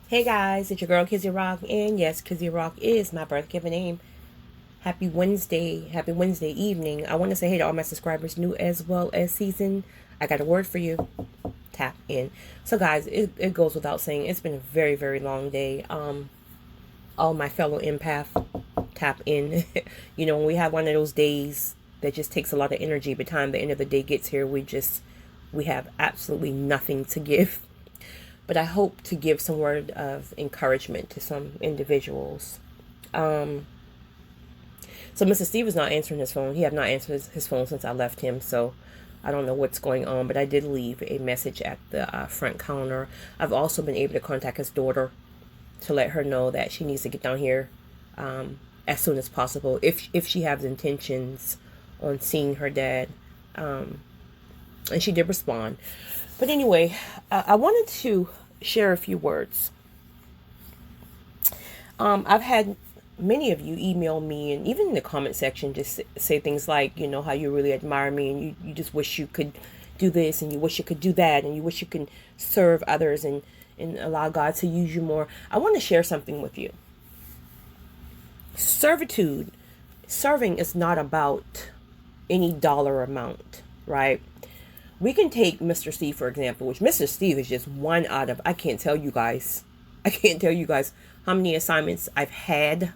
Hey guys, it's your girl Kizzy Rock, and yes, Kizzy Rock is my birth given name. Happy Wednesday evening. I want to say hey to all my subscribers, new as well as seasoned. I got a word for you. Tap in. So guys, it goes without saying, it's been a very long day. All my fellow empath, tap in. When we have one of those days that just takes a lot of energy, by the time the end of the day gets here, we have absolutely nothing to give. But I hope to give some word of encouragement to some individuals. So Mr. Steve is not answering his phone. He have not answered his phone since I left him. So I don't know what's going on. But I did leave a message at the front counter. I've also been able to contact his daughter to let her know that she needs to get down here as soon as possible if she has intentions on seeing her dad. And she did respond. But anyway, I wanted to share a few words. I've had many of you email me, and even in the comment section, just say things like, how you really admire me, and you just wish you could do this, and you wish you could do that, and you wish you could serve others and allow God to use you more. I want to share something with you. Serving is not about any dollar amount, right? We can take Mr. Steve, for example, which Mr. Steve is just one out of, I can't tell you guys how many assignments I've had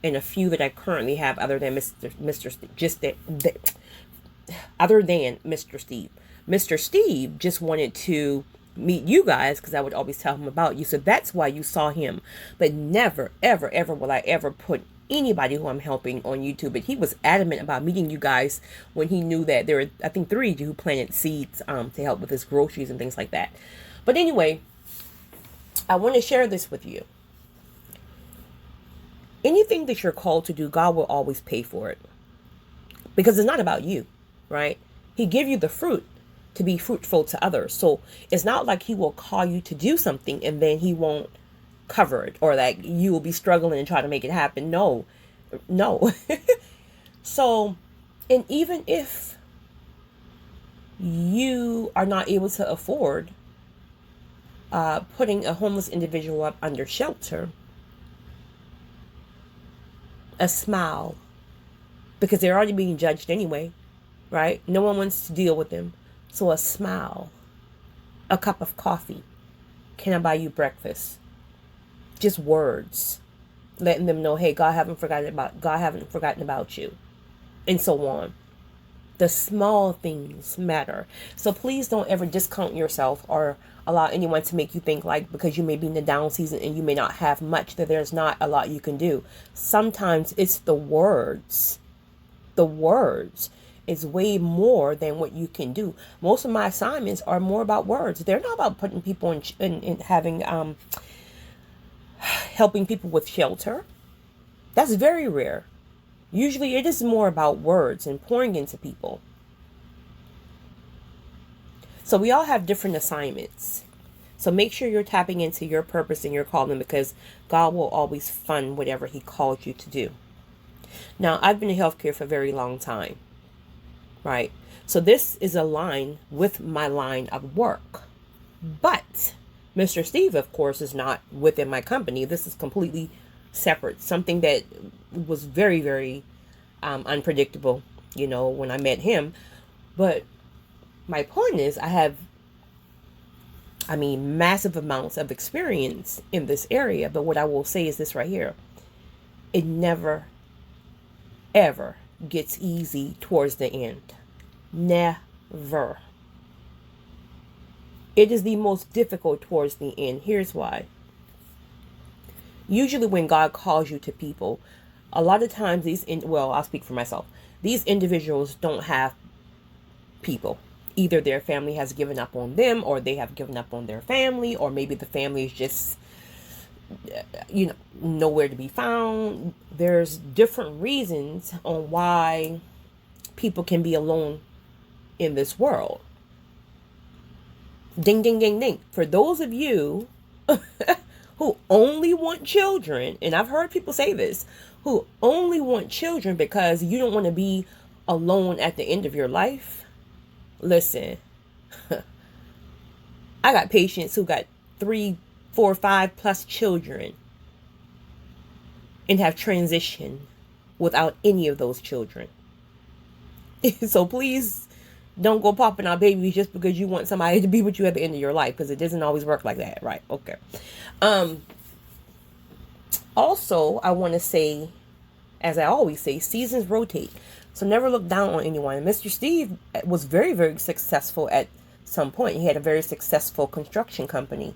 and a few that I currently have other than Mr. Steve, other than Mr. Steve. Mr. Steve just wanted to meet you guys because I would always tell him about you. So that's why you saw him. But never, ever will I ever put anybody who I'm helping on YouTube. But he was adamant about meeting you guys when he knew that there were, I think, 3 of you who planted seeds to help with his groceries and things like that. But anyway, I want to share this with you. Anything that you're called to do, God will always pay for it. Because it's not about you, right? He give you the fruit to be fruitful to others. So it's not like he will call you to do something and then he won't cover it, or that you will be struggling and try to make it happen. No. So, and even if you are not able to afford putting a homeless individual up under shelter, a smile, because they're already being judged anyway, right? No one wants to deal with them. So a smile, a cup of coffee, can I buy you breakfast? Just words, letting them know, hey, God haven't forgotten about you, and so on. The small things matter. So please don't ever discount yourself or allow anyone to make you think like because you may be in the down season and you may not have much, that there's not a lot you can do. Sometimes it's the words. The words is way more than what you can do. Most of my assignments are more about words. They're not about putting people in having helping people with shelter. That's very rare. Usually it is more about words and pouring into people. So we all have different assignments. So make sure you're tapping into your purpose and your calling, because God will always fund whatever he called you to do. Now, I've been in healthcare for a very long time, right? So this is aligned with my line of work. But Mr. Steve, of course, is not within my company. This is completely separate. Something that was very unpredictable, when I met him. But my point is, I have, massive amounts of experience in this area. But what I will say is this right here. It never, ever gets easy towards the end. Never. It is the most difficult towards the end. Here's why. Usually when God calls you to people, a lot of times I'll speak for myself. These individuals don't have people. Either their family has given up on them, or they have given up on their family, or maybe the family is just, nowhere to be found. There's different reasons on why people can be alone in this world. Ding, ding, ding, ding. For those of you who only want children, and I've heard people say this, who only want children because you don't want to be alone at the end of your life. Listen, I got patients who got 3 4 or 5 plus children and have transitioned without any of those children. So please don't go popping out babies just because you want somebody to be with you at the end of your life, because it doesn't always work like that, right? Okay. Also, I want to say, as I always say, seasons rotate. So never look down on anyone. Mr. Steve was very, very successful at some point. He had a very successful construction company.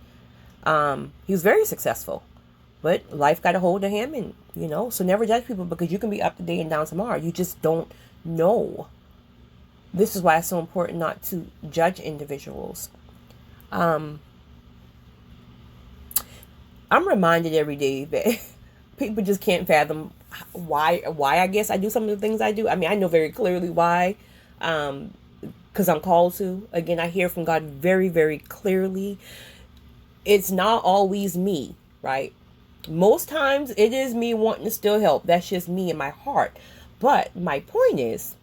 He was very successful, but life got a hold of him, and so never judge people, because you can be up today and down tomorrow. You just don't know. This is why it's so important not to judge individuals. I'm reminded every day that people just can't fathom why I guess I do some of the things I do. I mean, I know very clearly why, because I'm called to. Again, I hear from God very, very clearly. It's not always me, right? Most times it is me wanting to still help. That's just me in my heart. But my point is,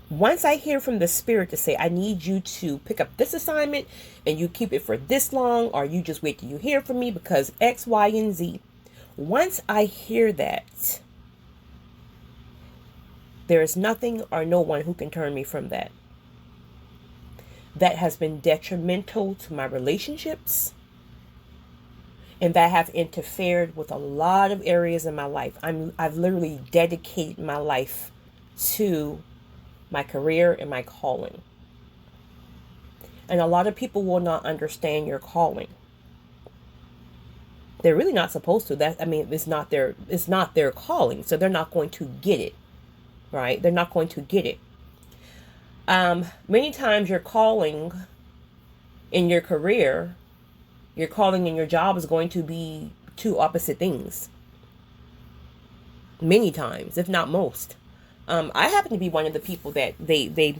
once I hear from the Spirit to say, I need you to pick up this assignment and you keep it for this long, or you just wait till you hear from me because X, Y, and Z. Once I hear that, there is nothing or no one who can turn me from that. That has been detrimental to my relationships, and that have interfered with a lot of areas in my life. I've literally dedicated my life to my career and my calling. And a lot of people will not understand your calling. They're really not supposed to. It's not their calling, so they're not going to get it. Right? They're not going to get it. Many times your calling in your career, your calling in your job is going to be two opposite things. Many times, if not most. I happen to be one of the people that they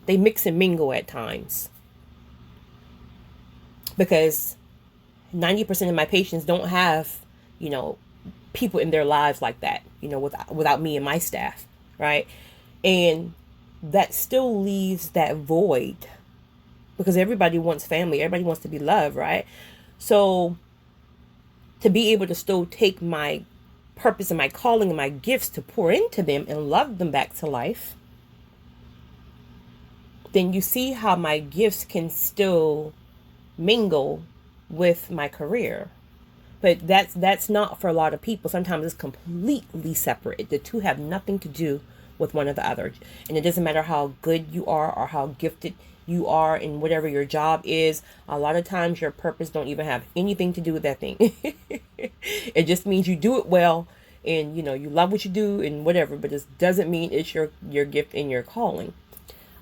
mix and mingle at times, because 90% of my patients don't have, people in their lives like that, without me and my staff, right? And that still leaves that void, because everybody wants family, everybody wants to be loved, right? So to be able to still take my purpose and my calling and my gifts to pour into them and love them back to life, then you see how my gifts can still mingle with my career. But that's not for a lot of people. Sometimes it's completely separate. The two have nothing to do with one or the other. And it doesn't matter how good you are or how gifted you are in whatever your job is. A lot of times your purpose don't even have anything to do with that thing. It just means you do it well, and you love what you do and whatever, but it doesn't mean it's your gift and your calling.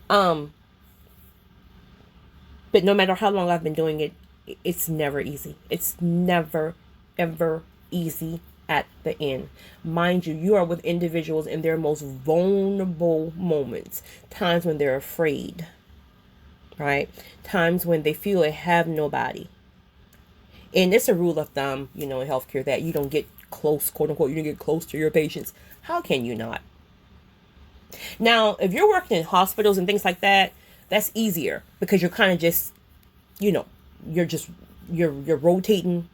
But no matter how long I've been doing it, it's never easy. It's never ever easy at the end. Mind you, you are with individuals in their most vulnerable moments, times when they're afraid, right? Times when they feel they have nobody. And it's a rule of thumb, in healthcare, that you don't get close, quote unquote, you don't get close to your patients. How can you not? Now, if you're working in hospitals and things like that, that's easier, because you're kind of just, you're rotating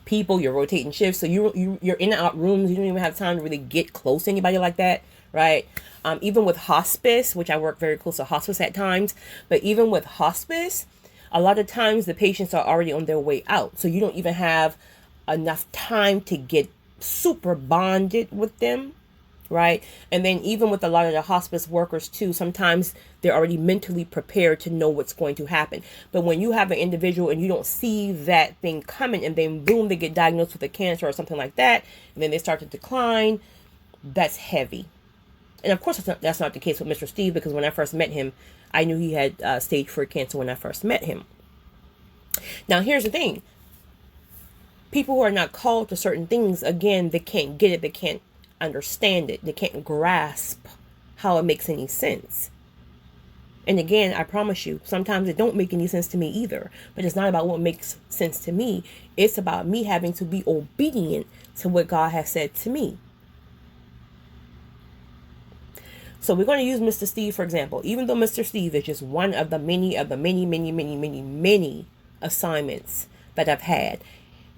people, you're rotating shifts. So you're in and out rooms. You don't even have time to really get close to anybody like that, right? Even with hospice, which I work very close to hospice at times, but even with hospice, a lot of times the patients are already on their way out. So you don't even have enough time to get super bonded with them, right? And then even with a lot of the hospice workers too, sometimes they're already mentally prepared to know what's going to happen. But when you have an individual and you don't see that thing coming, and then boom, they get diagnosed with a cancer or something like that, and then they start to decline, that's heavy. And of course, that's not the case with Mr. Steve, because when I first met him, I knew he had stage 4 cancer when I first met him. Now, here's the thing. People who are not called to certain things, again, they can't get it. They can't understand it. They can't grasp how it makes any sense. And again, I promise you, sometimes it don't make any sense to me either. But it's not about what makes sense to me. It's about me having to be obedient to what God has said to me. So we're going to use Mr. Steve, for example. Even though Mr. Steve is just one of the many assignments that I've had.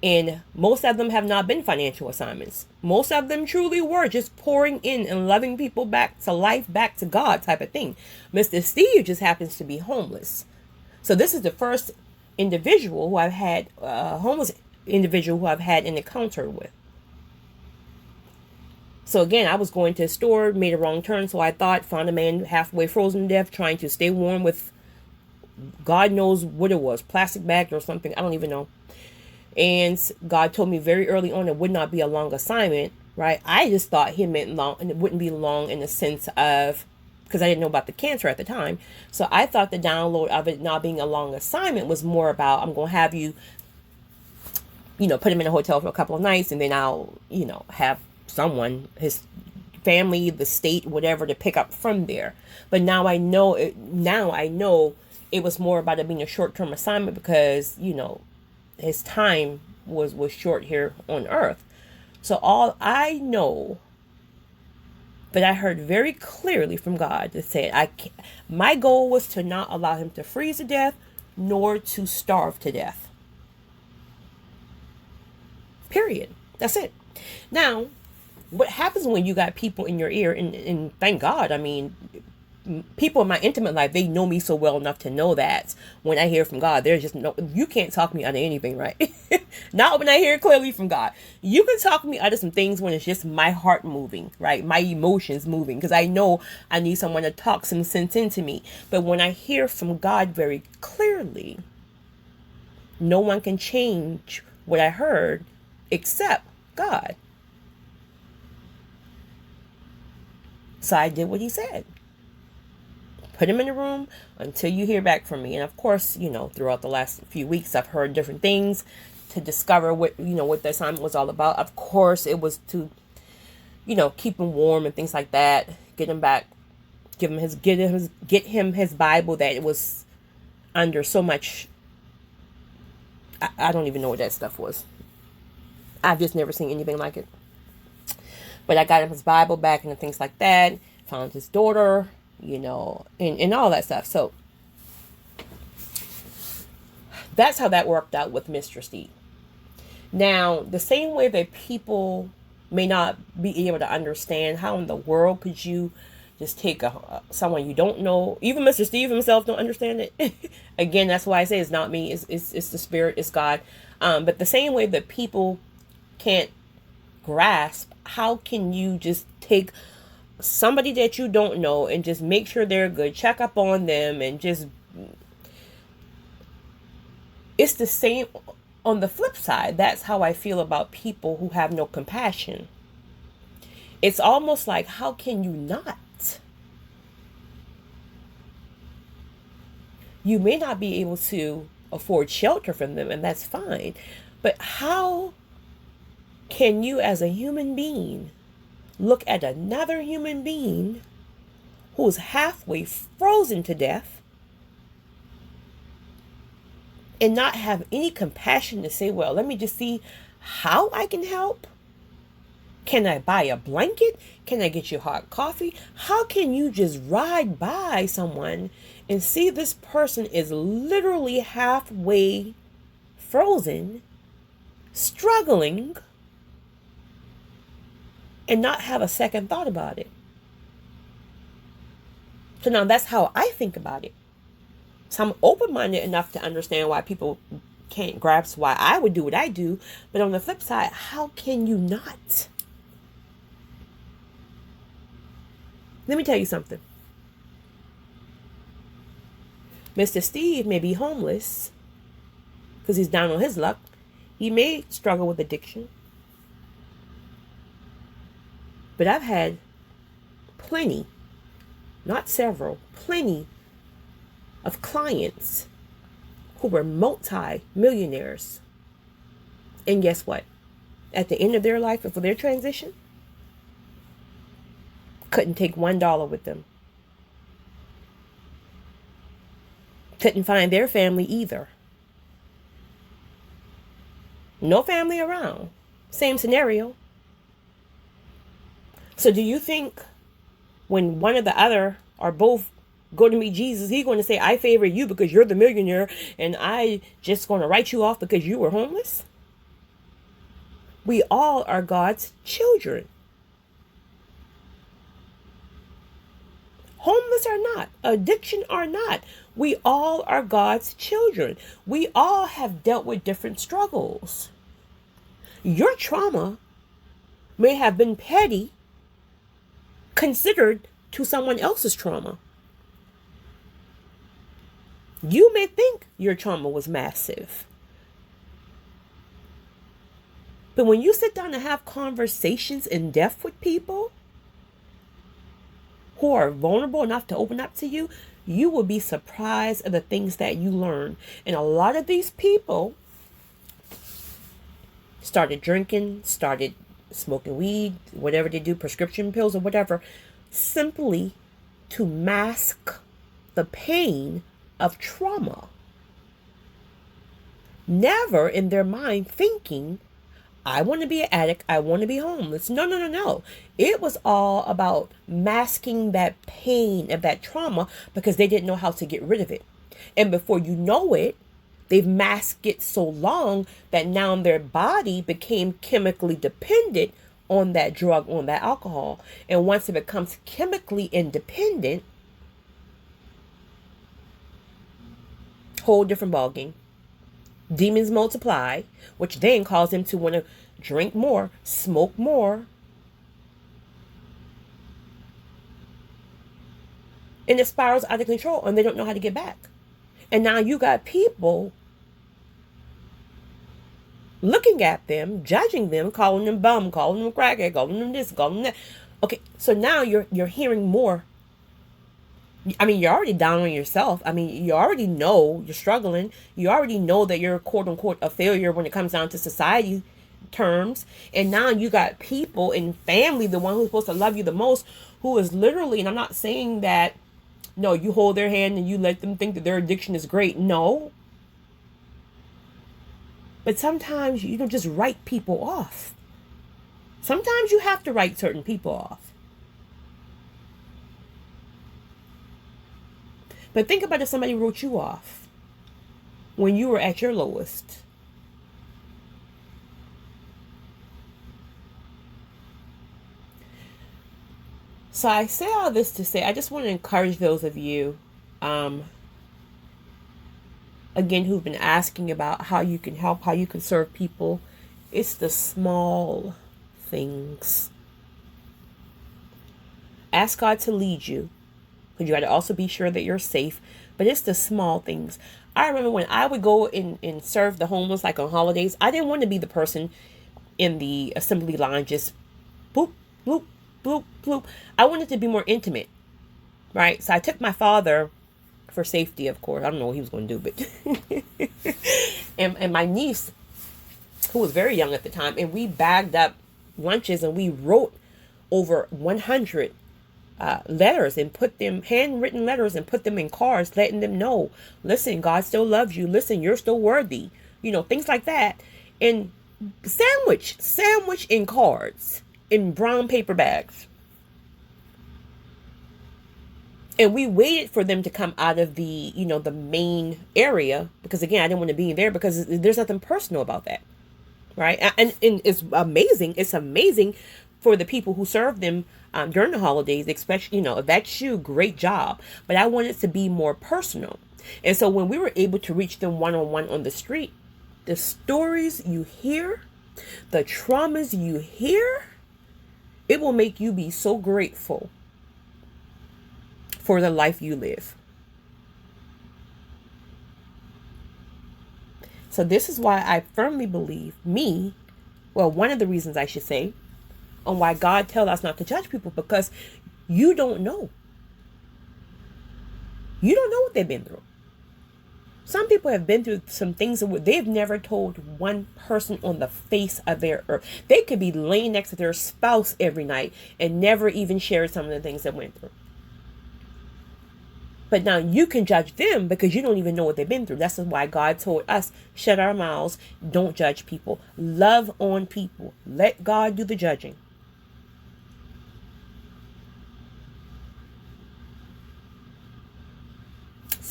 And most of them have not been financial assignments. Most of them truly were just pouring in and loving people back to life, back to God type of thing. Mr. Steve just happens to be homeless. So this is the first individual who I've had, homeless individual who I've had an encounter with. So again, I was going to a store, made a wrong turn, so I thought, found a man halfway frozen to death, trying to stay warm with God knows what it was, plastic bag or something, I don't even know. And God told me very early on it would not be a long assignment, right? I just thought he meant long, and it wouldn't be long in the sense of, because I didn't know about the cancer at the time. So I thought the download of it not being a long assignment was more about, I'm going to have you, put him in a hotel for a couple of nights, and then I'll, have someone, his family, the state, whatever, to pick up from there. But now I know it was more about it being a short-term assignment because, his time was short here on earth. So all I know, but I heard very clearly from God that said, my goal was to not allow him to freeze to death, nor to starve to death. Period. That's it. Now, what happens when you got people in your ear, and thank God, I mean, people in my intimate life, they know me so well enough to know that when I hear from God, there's just no, you can't talk me out of anything, right? Not when I hear clearly from God. You can talk me out of some things when it's just my heart moving, right? My emotions moving, because I know I need someone to talk some sense into me. But when I hear from God very clearly, no one can change what I heard except God. So I did what he said. Put him in the room until you hear back from me. And of course, throughout the last few weeks, I've heard different things to discover what the assignment was all about. Of course, it was to, keep him warm and things like that. Get him back, get him his Bible that it was under so much. I don't even know what that stuff was. I've just never seen anything like it. But I got him his Bible back and things like that. Found his daughter, and all that stuff. So that's how that worked out with Mr. Steve. Now, the same way that people may not be able to understand, how in the world could you just take someone you don't know? Even Mr. Steve himself don't understand it. Again, that's why I say it's not me. It's the Spirit. It's God. But the same way that people can't grasp, how can you just take somebody that you don't know and just make sure they're good, check up on them, and just, it's the same on the flip side. That's how I feel about people who have no compassion. It's almost like, how can you not? You may not be able to afford shelter from them, and that's fine, but how can you as a human being look at another human being who's halfway frozen to death and not have any compassion to say, well, let me just see how I can help? Can I buy a blanket? Can I get you hot coffee? How can you just ride by someone and see this person is literally halfway frozen, struggling, and not have a second thought about it? So now that's how I think about it. So I'm open-minded enough to understand why people can't grasp why I would do what I do. But on the flip side, how can you not? Let me tell you something. Mr. Steve may be homeless because he's down on his luck. He may struggle with addiction. But I've had plenty, not several, plenty of clients who were multi-millionaires. And guess what? At the end of their life, and for their transition, couldn't take $1 with them. Couldn't find their family either. No family around. Same scenario. So do you think when one or the other or both go to meet Jesus, he's going to say, I favor you because you're the millionaire, and I just going to write you off because you were homeless? We all are God's children. Homeless or not, addiction or not, we all are God's children. We all have dealt with different struggles. Your trauma may have been petty considered to someone else's trauma. You may think your trauma was massive. But when you sit down and have conversations in depth with people who are vulnerable enough to open up to you, you will be surprised at the things that you learn. And a lot of these people started drinking, started smoking weed, whatever they do, prescription pills or whatever, simply to mask the pain of trauma. Never in their mind thinking, I want to be an addict, I want to be homeless. No. It was all about masking that pain and that trauma because they didn't know how to get rid of it. And before you know it, they've masked it so long that now their body became chemically dependent on that drug, on that alcohol. And once it becomes chemically independent, whole different ballgame. Demons multiply, which then cause them to want to drink more, smoke more. And it spirals out of control and they don't know how to get back. And now you got people looking at them, judging them, calling them bum, calling them crackhead, calling them this, calling them that. Okay, so now you're hearing more. I mean, you're already down on yourself. I mean, you already know you're struggling. You already know that you're quote unquote a failure when it comes down to society terms. And now you got people in family, the one who's supposed to love you the most, who is literally, and I'm not saying that, no, you hold their hand and you let them think that their addiction is great. No. But sometimes you don't just write people off. Sometimes you have to write certain people off. But think about if somebody wrote you off when you were at your lowest. So I say all this to say, I just want to encourage those of you, again, who've been asking about how you can help, how you can serve people. It's the small things. Ask God to lead you. Because you got to also be sure that you're safe. But it's the small things. I remember when I would go and serve the homeless, like on holidays, I didn't want to be the person in the assembly line just boop, boop, boop, boop. I wanted to be more intimate, right? So I took my father, for safety, of course. I don't know what he was going to do, but and my niece, who was very young at the time, and we bagged up lunches and we wrote over 100 letters and put them, handwritten letters, and put them in cards, letting them know, listen, God still loves you. Listen, you're still worthy. You know, things like that. And sandwich in cards in brown paper bags. And we waited for them to come out of the, the main area, because again, I didn't want to be there because there's nothing personal about that. Right. And it's amazing. It's amazing for the people who serve them during the holidays, especially, if that's you, great job. But I wanted to be more personal. And so when we were able to reach them one-on-one on the street, the stories you hear, the traumas you hear, it will make you be so grateful for the life you live. So this is why I firmly believe one of the reasons I should say, on why God tells us not to judge people, because you don't know. You don't know what they've been through. Some people have been through some things that they've never told one person on the face of their earth. They could be laying next to their spouse every night and never even share some of the things they went through. But now you can judge them because you don't even know what they've been through. That's why God told us, shut our mouths, don't judge people. Love on people. Let God do the judging.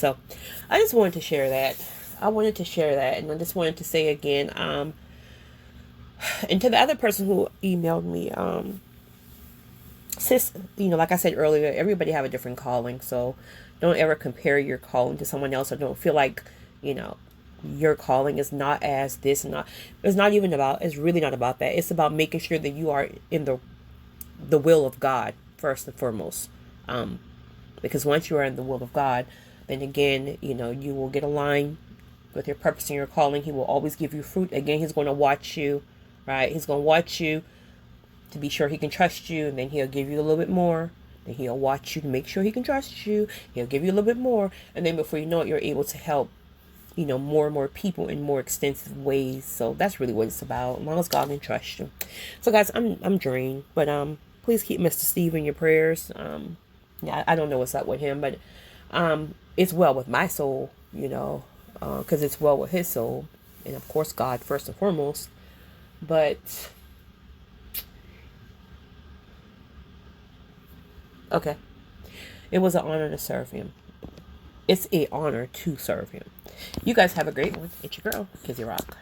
So I just wanted to share that. And I just wanted to say again, and to the other person who emailed me, sis, like I said earlier, everybody have a different calling. So don't ever compare your calling to someone else, or don't feel like, your calling is not as this and not. It's really not about that. It's about making sure that you are in the will of God first and foremost. Because once you are in the will of God, then again, you will get aligned with your purpose and your calling. He will always give you fruit. Again, he's going to watch you, right? He's going to watch you to be sure he can trust you, and then he'll give you a little bit more. Then he'll watch you to make sure he can trust you. He'll give you a little bit more, and then before you know it, you're able to help, more and more people in more extensive ways. So that's really what it's about, as long as God can trust you. So guys, I'm drained, but please keep Mr. Steve in your prayers. Yeah, I don't know what's up with him, but it's well with my soul, because it's well with his soul, and of course God first and foremost. But okay, it was an honor to serve him. It's an honor to serve him. You guys have a great one. It's your girl, Kizzy Rock.